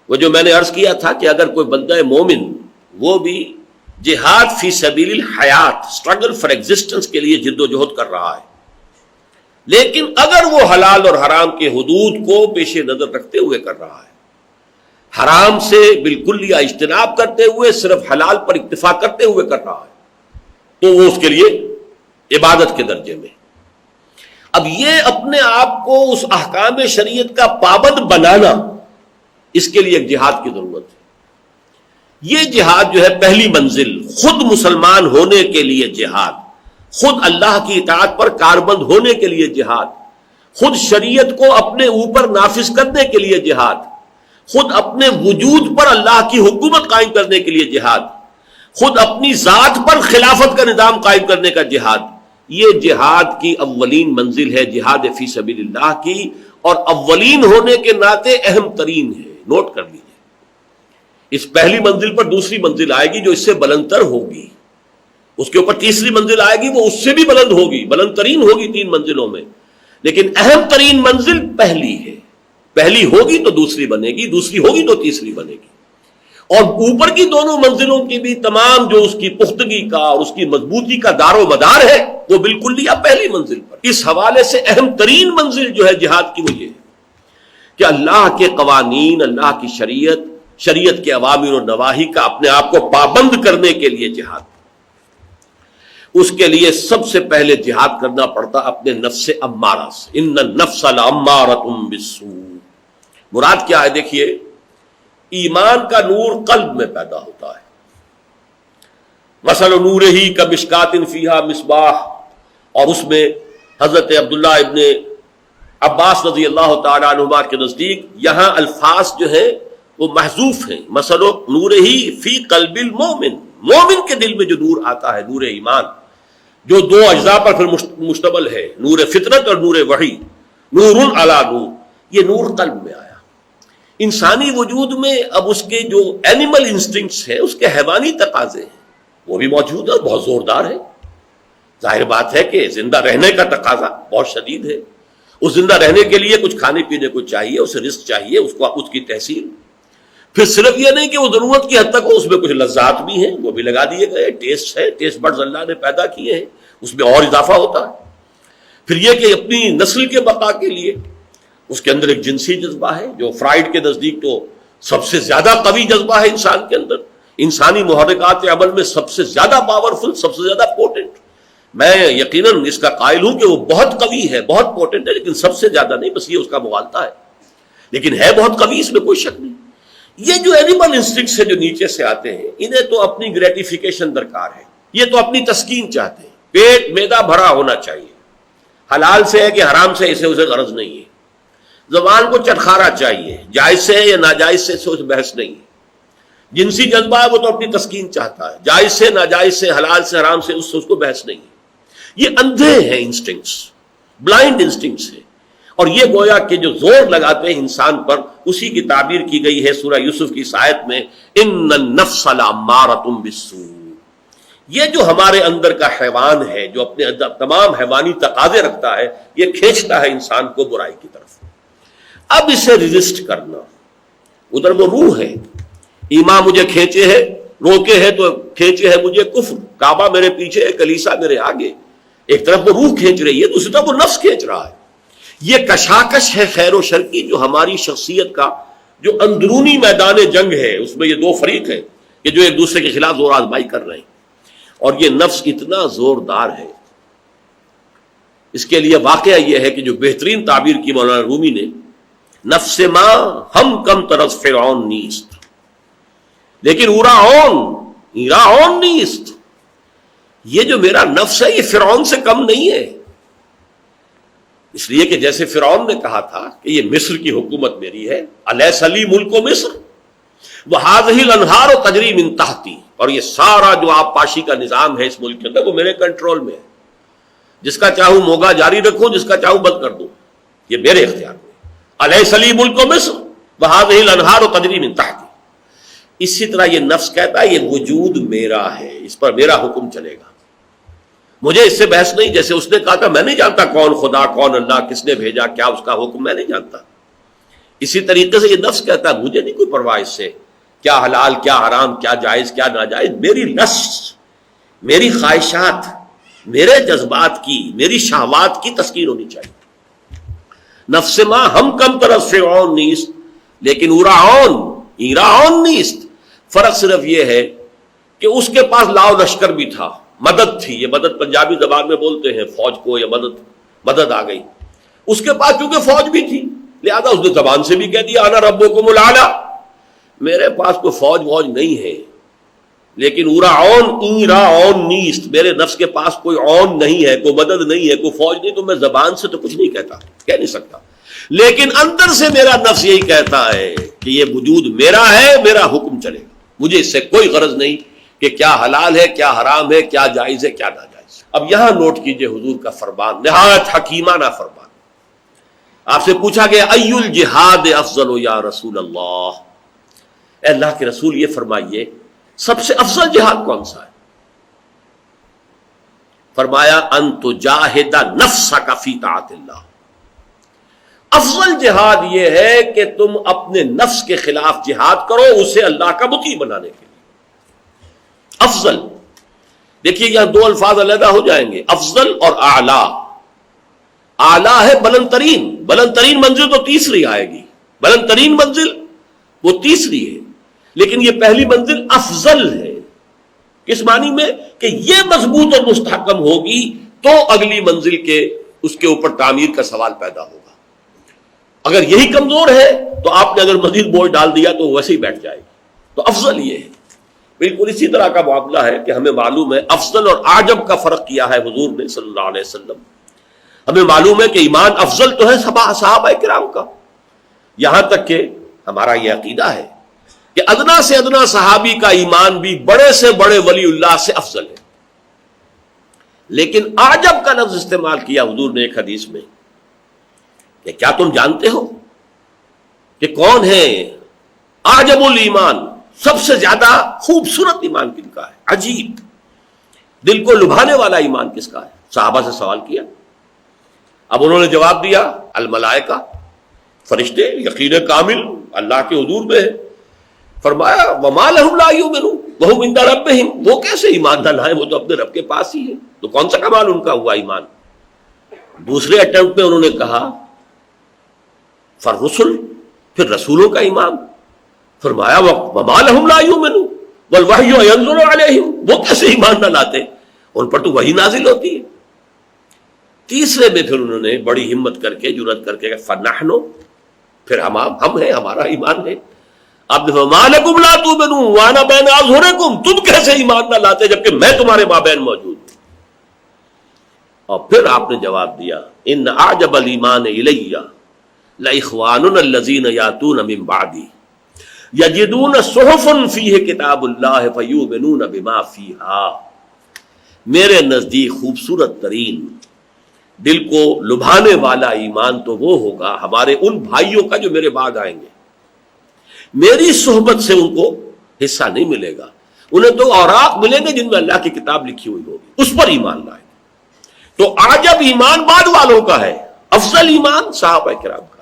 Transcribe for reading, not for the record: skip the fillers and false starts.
وہ جو میں نے عرض کیا تھا کہ اگر کوئی بندہ مومن وہ بھی جہاد فی سبیل الحیات، اسٹرگل فار ایگزسٹنس کے لیے جد و جہد کر رہا ہے، لیکن اگر وہ حلال اور حرام کے حدود کو پیش نظر رکھتے ہوئے کر رہا ہے، حرام سے بالکل یا اجتناب کرتے ہوئے صرف حلال پر اکتفا کرتے ہوئے کر رہا ہے، تو وہ اس کے لیے عبادت کے درجے میں۔ اب یہ اپنے آپ کو اس احکام شریعت کا پابند بنانا، اس کے لیے ایک جہاد کی ضرورت ہے۔ یہ جہاد جو ہے پہلی منزل، خود مسلمان ہونے کے لیے جہاد، خود اللہ کی اطاعت پر کاربند ہونے کے لیے جہاد، خود شریعت کو اپنے اوپر نافذ کرنے کے لیے جہاد، خود اپنے وجود پر اللہ کی حکومت قائم کرنے کے لیے جہاد، خود اپنی ذات پر خلافت کا نظام قائم کرنے کا جہاد، یہ جہاد کی اولین منزل ہے، جہاد فی سبیل اللہ کی، اور اولین ہونے کے ناطے اہم ترین ہے۔ نوٹ کر لیجیے، اس پہلی منزل پر دوسری منزل آئے گی جو اس سے بلندتر ہوگی، اس کے اوپر تیسری منزل آئے گی وہ اس سے بھی بلند ہوگی، بلند ترین ہوگی تین منزلوں میں، لیکن اہم ترین منزل پہلی ہے۔ پہلی ہوگی تو دوسری بنے گی، دوسری ہوگی تو تیسری بنے گی، اور اوپر کی دونوں منزلوں کی بھی تمام جو اس کی پختگی کا اور اس کی مضبوطی کا دار و مدار ہے وہ بالکل لیا پہلی منزل پر۔ اس حوالے سے اہم ترین منزل جو ہے جہاد کی وہ یہ ہے کہ اللہ کے قوانین، اللہ کی شریعت کے اوامر و نواہی کا اپنے آپ کو پابند کرنے کے لیے جہاد، اس کے لیے سب سے پہلے جہاد کرنا پڑتا اپنے نفس امارہ سے۔ ان النفس لامارۃ بالسوء، مراد کیا ہے؟ دیکھیے، ایمان کا نور قلب میں پیدا ہوتا ہے۔ مثل نورہ کمشکاۃ فیہا مصباح، اور اس میں حضرت عبداللہ ابن عباس رضی اللہ تعالیٰ عنہما کے نزدیک یہاں الفاظ جو ہیں وہ محذوف ہیں۔ مثل نورہ فی قلب المومن، مومن کے دل میں جو نور آتا ہے، نور ایمان، جو دو اجزاء پر پھر مشتمل ہے، نور فطرت اور نور وحی، نور علی نور، یہ نور قلب میں آیا۔ انسانی وجود میں اب اس کے جو اینیمل انسٹنکٹس ہیں، اس کے حیوانی تقاضے ہیں، وہ بھی موجود ہے اور بہت زوردار ہے۔ ظاہر بات ہے کہ زندہ رہنے کا تقاضا بہت شدید ہے، اس زندہ رہنے کے لیے کچھ کھانے پینے کو چاہیے، اسے رزق چاہیے، اس کو اس کی تحصیل، پھر صرف یہ نہیں کہ وہ ضرورت کی حد تک ہو، اس میں کچھ لذات بھی ہیں وہ بھی لگا دیے گئے، ٹیسٹ ہے، ٹیسٹ بڈز اللہ نے پیدا کیے ہیں، اس میں اور اضافہ ہوتا ہے۔ پھر یہ کہ اپنی نسل کے بقا کے لیے اس کے اندر ایک جنسی جذبہ ہے جو فرائڈ کے نزدیک تو سب سے زیادہ قوی جذبہ ہے انسان کے اندر، انسانی محرکات عمل میں سب سے زیادہ پاورفل، سب سے زیادہ پوٹنٹ۔ میں یقیناً اس کا قائل ہوں کہ وہ بہت قوی ہے، بہت پوٹنٹ ہے، لیکن سب سے زیادہ نہیں، بس یہ اس کا مغالطہ ہے، لیکن ہے بہت قوی، اس میں کوئی شک نہیں۔ یہ جو اینیمل انسٹنکٹس ہیں جو نیچے سے آتے ہیں، انہیں تو اپنی گریٹیفیکیشن درکار ہے، یہ تو اپنی تسکین چاہتے ہیں، پیٹ میدا بھرا ہونا چاہیے، حلال سے ہے کہ حرام سے اسے غرض نہیں ہے، زبان کو چٹخارا چاہیے، جائز سے ہے یا ناجائز سے اسے بحث نہیں ہے، جنسی جذبہ ہے وہ تو اپنی تسکین چاہتا ہے، جائز سے ناجائز سے، حلال سے حرام سے اس کو بحث نہیں ہے۔ یہ اندھے ہیں انسٹنکٹس، بلائنڈ انسٹنکٹس ہیں، اور یہ گویا کہ جو زور لگاتے ہیں انسان پر، اسی کی تعبیر کی گئی ہے سورہ یوسف کی اس آیت میں، ان النفس لامارۃ بالسوء۔ یہ جو ہمارے اندر کا حیوان ہے، جو اپنے اندر تمام حیوانی تقاضے رکھتا ہے، یہ کھینچتا ہے انسان کو برائی کی طرف۔ اب اسے ریزسٹ کرنا، ادھر وہ روح ہے، ایمان مجھے کھینچے ہے، روکے ہے تو کھینچے ہے مجھے کفر، کعبہ میرے پیچھے ہے، کلیسا میرے آگے، ایک طرف وہ روح کھینچ رہی ہے، دوسری طرف وہ نفس کھینچ رہا ہے۔ یہ کشاکش ہے خیر و شر کی، جو ہماری شخصیت کا جو اندرونی میدان جنگ ہے، اس میں یہ دو فریق ہیں کہ جو ایک دوسرے کے خلاف زور آزمائی کر رہے ہیں، اور یہ نفس اتنا زوردار ہے، اس کے لیے واقعہ یہ ہے کہ جو بہترین تعبیر کی مولانا رومی نے، نفس ما ہم کم طرز فرعون نیست، لیکن ایرا اون نیست، یہ جو میرا نفس ہے یہ فرعون سے کم نہیں ہے، اس لیے کہ جیسے فرعون نے کہا تھا کہ یہ مصر کی حکومت میری ہے، الیس لی ملک مصر وہذہ الانہار تجری من تحتی، اور یہ سارا جو آبپاشی کا نظام ہے اس ملک کے اندر وہ میرے کنٹرول میں ہے، جس کا چاہوں موگا جاری رکھوں، جس کا چاہوں بند کر دوں، یہ میرے اختیار میں، الیس لی ملک مصر وہذہ الانہار تجری من تحتی۔ اسی طرح یہ نفس کہتا ہے یہ وجود میرا ہے، اس پر میرا حکم چلے گا، مجھے اس سے بحث نہیں، جیسے اس نے کہا تھا میں نہیں جانتا کون خدا، کون اللہ، کس نے بھیجا، کیا اس کا حکم، میں نہیں جانتا، اسی طریقے سے یہ نفس کہتا ہے مجھے نہیں کوئی پرواہ اس سے کیا حلال کیا حرام کیا جائز کیا ناجائز، میری نفس میری خواہشات میرے جذبات کی میری شہوات کی تسکین ہونی چاہیے. نفس ما ہم کم طرف سے اون نیست لیکن ایراون نیست. فرق صرف یہ ہے کہ اس کے پاس لاؤ لشکر بھی تھا، مدد تھی. یہ مدد پنجابی زبان میں بولتے ہیں فوج کو، یا مدد آ گئی. اس کے پاس چونکہ فوج بھی تھی لہذا اس نے زبان سے بھی کہہ دیا انا ربکم الاعلی. میرے پاس کوئی فوج نہیں ہے لیکن ایراون نیست، میرے نفس کے پاس کوئی اون نہیں ہے، کوئی مدد نہیں ہے، کوئی فوج نہیں، تو میں زبان سے تو کچھ نہیں کہہ نہیں سکتا. لیکن اندر سے میرا نفس یہی کہتا ہے کہ یہ وجود میرا ہے، میرا حکم چلے گا، مجھے اس سے کوئی غرض نہیں کہ کیا حلال ہے کیا حرام ہے کیا جائز ہے کیا ناجائز. اب یہاں نوٹ کیجئے حضور کا فرمان نہایت حکیمانہ فرمان. آپ سے پوچھا گیا ای الجہاد افضل یا رسول اللہ، اے اللہ کے رسول یہ فرمائیے سب سے افضل جہاد کون سا ہے؟ فرمایا ان تجاہد نفسک فی طاعت اللہ. افضل جہاد یہ ہے کہ تم اپنے نفس کے خلاف جہاد کرو اسے اللہ کا مطیع بنانے کے لیے. افضل دیکھیے یہاں دو الفاظ علیحدہ ہو جائیں گے، افضل اور اعلی. اعلیٰ ہے بلند ترین منزل تو تیسری آئے گی، بلند ترین منزل وہ تیسری ہے، لیکن یہ پہلی منزل افضل ہے. کس معنی میں کہ یہ مضبوط اور مستحکم ہوگی تو اگلی منزل کے اس کے اوپر تعمیر کا سوال پیدا ہوگا. اگر یہی کمزور ہے تو آپ نے اگر مزید بوجھ ڈال دیا تو ویسے ہی بیٹھ جائے گی. تو افضل یہ ہے. بالکل اسی طرح کا معاملہ ہے کہ ہمیں معلوم ہے افضل اور اعجب کا فرق کیا ہے حضور نے صلی اللہ علیہ وسلم. ہمیں معلوم ہے کہ ایمان افضل تو ہے صحابہ کرام کا، یہاں تک کہ ہمارا یہ عقیدہ ہے کہ ادنا سے ادنا صحابی کا ایمان بھی بڑے سے بڑے ولی اللہ سے افضل ہے. لیکن اعجب کا لفظ استعمال کیا حضور نے ایک حدیث میں کہ کیا تم جانتے ہو کہ کون ہے اعجب الایمان، سب سے زیادہ خوبصورت ایمان کن کا ہے، عجیب دل کو لبھانے والا ایمان کس کا ہے؟ صحابہ سے سوال کیا. اب انہوں نے جواب دیا الملائکہ، فرشتے، یقین کامل اللہ کے حضور میں ہے. فرمایا وما لہم لا یؤمنون وہم عند ربہم، وہ کیسے ایمان نہ لائیں، وہ تو اپنے رب کے پاس ہی ہے. تو کون سا کمال ان کا ہوا ایمان؟ دوسرے اٹمپٹ میں انہوں نے کہا فالرسل، پھر رسولوں کا ایمان. فرمایا وما لہم لا یؤمنون والوحی ینزل علیہم، وہ کیسے ایمان نہ لاتے، ان پر تو وحی نازل ہوتی ہے. تیسرے میں پھر انہوں نے بڑی ہمت کر کے جرأت کر کے فنحن، پھر ہم ہیں، ہمارا ایمان ہے. آپ نے فرمایا ما لکم لا تؤمنون وانا بین اظہرکم، تم کیسے ایمان نہ لاتے جبکہ میں تمہارے مابین موجود ہوں. اور پھر آپ نے جواب دیا ان اعجب الایمان الی لاخواننا الذین یاتون من بعدی یجدون صحفا فیہ کتاب اللہ فیؤمنون بما فیہا. میرے نزدیک خوبصورت ترین دل کو لبھانے والا ایمان تو وہ ہوگا ہمارے ان بھائیوں کا جو میرے بعد آئیں گے. میری صحبت سے ان کو حصہ نہیں ملے گا، انہیں تو اوراق ملیں گے جن میں اللہ کی کتاب لکھی ہوئی ہوگی، اس پر ایمان لائیں. تو عجب ایمان بعد والوں کا ہے، افضل ایمان صحابہ کرام کا.